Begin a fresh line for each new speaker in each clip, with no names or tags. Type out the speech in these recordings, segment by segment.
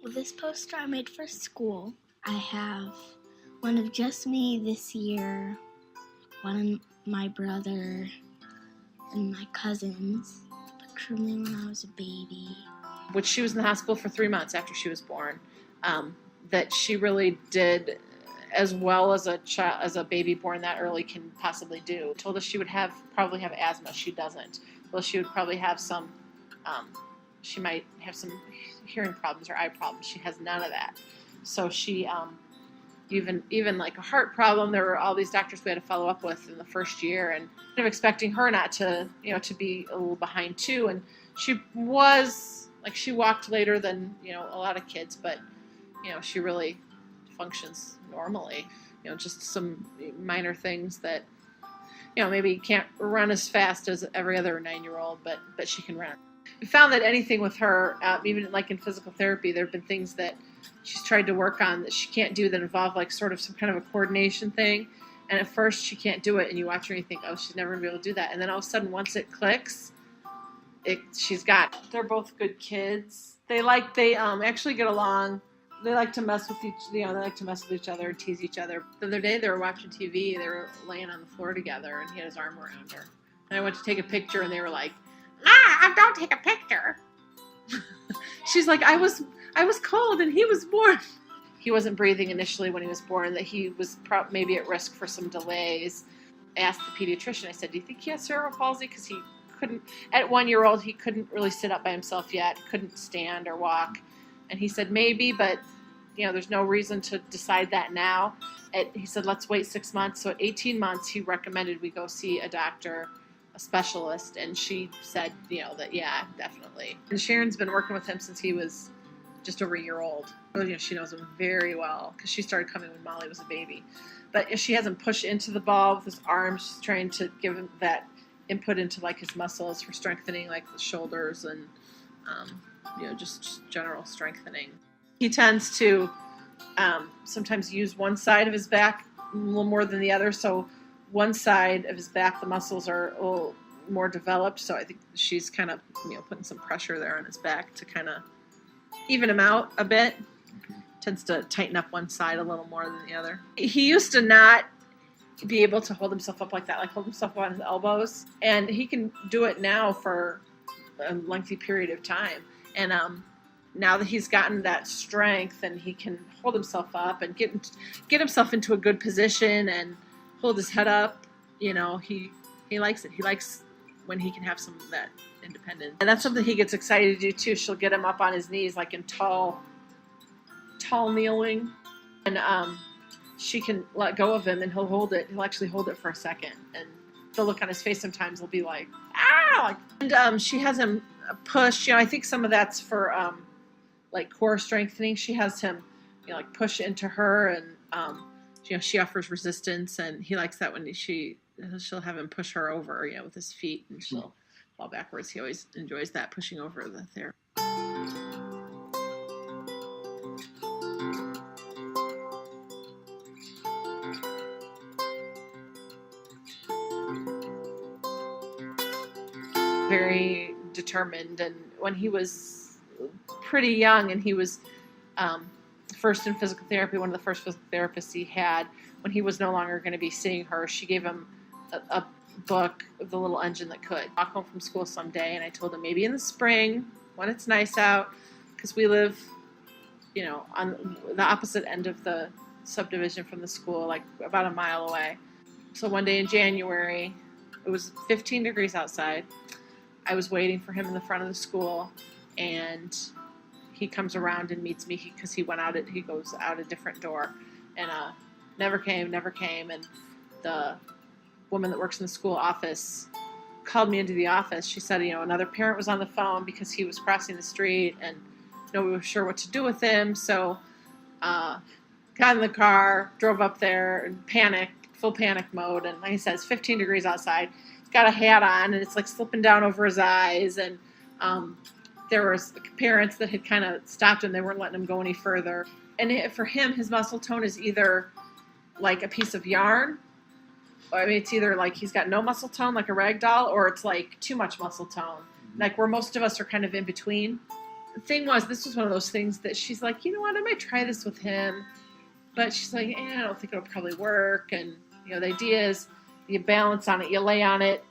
Well, this poster I made for school. I have one of just me this year, one of my brother, and my cousins. A picture of me when I was a baby.
Which she was in the hospital for 3 months after she was born. That she really did as well as a baby born that early can possibly do. Told us she would probably have asthma. She doesn't. Well, she would probably have some. She might have some hearing problems or eye problems. She has none of that. So she, even like a heart problem, there were all these doctors we had to follow up with in the first year, and kind of expecting her not to, to be a little behind too. And she was, like, she walked later than, a lot of kids, but, she really functions normally. Just some minor things that, maybe can't run as fast as every other 9-year-old, but she can run. We found that anything with her, even like in physical therapy, there have been things that she's tried to work on that she can't do that involve like sort of some kind of a coordination thing. And at first she can't do it, and you watch her and you think, oh, she's never going to be able to do that. And then all of a sudden, once it clicks, she's got it. They're both good kids. They actually get along. They like to mess with each other and tease each other. The other day they were watching TV. They were laying on the floor together, and he had his arm around her. And I went to take a picture, and they were like, don't take a picture. She's like, I was cold and he was warm. He wasn't breathing initially when he was born, that he was maybe at risk for some delays. I asked the pediatrician, I said, do you think he has cerebral palsy? Because he couldn't, at 1-year-old, he couldn't really sit up by himself yet, couldn't stand or walk. And he said, maybe, but there's no reason to decide that now. He said, let's wait 6 months. So at 18 months, he recommended we go see a doctor, a specialist, and she said, that, yeah, definitely. And Sharon's been working with him since he was just over a year old. So, she knows him very well because she started coming when Molly was a baby. But she has him push into the ball with his arms, she's trying to give him that input into like his muscles for strengthening, like the shoulders and, just general strengthening. He tends to sometimes use one side of his back a little more than the other, so one side of his back, the muscles are a little more developed, so I think she's kind of, putting some pressure there on his back to kind of even him out a bit. Tends to tighten up one side a little more than the other. He used to not be able to hold himself up like that, like hold himself on his elbows, and he can do it now for a lengthy period of time. And now that he's gotten that strength and he can hold himself up and get himself into a good position and hold his head up, he likes it. He likes when he can have some of that independence. And that's something he gets excited to do too. She'll get him up on his knees, like in tall kneeling. And she can let go of him and he'll hold it. He'll actually hold it for a second. And the look on his face sometimes will be like, ah! And she has him push. I think some of that's for like core strengthening. She has him, like push into her, and she offers resistance, and he likes that when she'll have him push her over, with his feet, and she'll fall backwards. He always enjoys that, pushing over the therapy. Very determined, and when he was pretty young, and he was first in physical therapy, one of the first physical therapists he had, when he was no longer going to be seeing her, she gave him a book of The Little Engine That Could. Walk home from school someday, and I told him maybe in the spring when it's nice out, because we live, on the opposite end of the subdivision from the school, like about a mile away. So one day in January, it was 15 degrees outside. I was waiting for him in the front of the school, and he comes around and meets me because he goes out a different door, and never came. And the woman that works in the school office called me into the office. She said, another parent was on the phone because he was crossing the street, and nobody was sure what to do with him. So got in the car, drove up there, and panicked, full panic mode. And like I said, it's 15 degrees outside. He's got a hat on, and it's like slipping down over his eyes. And there were parents that had kind of stopped him. They weren't letting him go any further. And for him, his muscle tone is either like a piece of yarn, or it's either like he's got no muscle tone, like a rag doll, or it's like too much muscle tone, like where most of us are kind of in between. the thing was, this was one of those things that she's like, you know what, I might try this with him. But she's like, I don't think it'll probably work. And, the idea is you balance on it, you lay on it,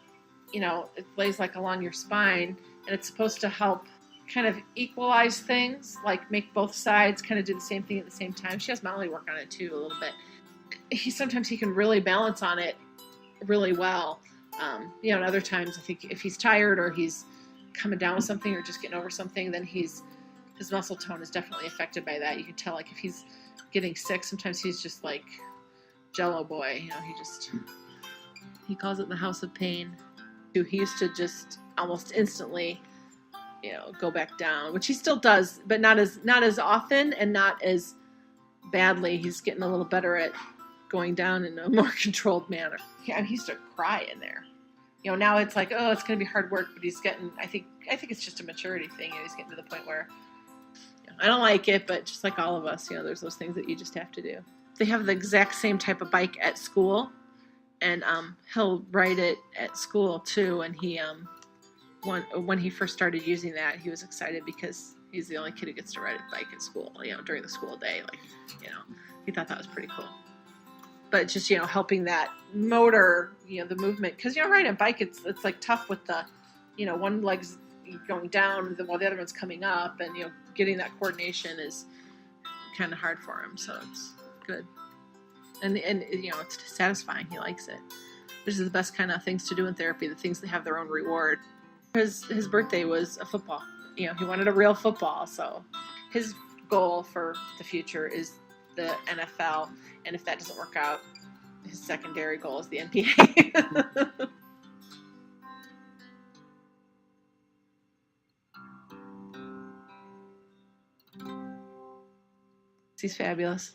it lays like along your spine. And it's supposed to help kind of equalize things, like make both sides kind of do the same thing at the same time. She has Molly work on it too a little bit. Sometimes he can really balance on it really well. And other times I think if he's tired or he's coming down with something or just getting over something, then his muscle tone is definitely affected by that. You can tell, like, if he's getting sick, sometimes he's just like Jello boy. He calls it the house of pain. He used to just almost instantly, go back down, which he still does, but not as often and not as badly. He's getting a little better at going down in a more controlled manner. Yeah, and he used to cry in there. Now it's like, oh, it's going to be hard work, but he's getting, I think it's just a maturity thing. He's getting to the point where, I don't like it, but just like all of us, there's those things that you just have to do. They have the exact same type of bike at school, and he'll ride it at school too. And he, when he first started using that, he was excited because he's the only kid who gets to ride a bike at school, during the school day. He thought that was pretty cool. But just, helping that motor, the movement, because, riding a bike, it's like tough with the, one leg's going down while the other one's coming up, and, getting that coordination is kind of hard for him. So it's good. And it's satisfying. He likes it. This is the best kind of things to do in therapy, the things that have their own reward. His birthday was a football. He wanted a real football. So his goal for the future is the NFL. And if that doesn't work out, his secondary goal is the NBA. He's fabulous.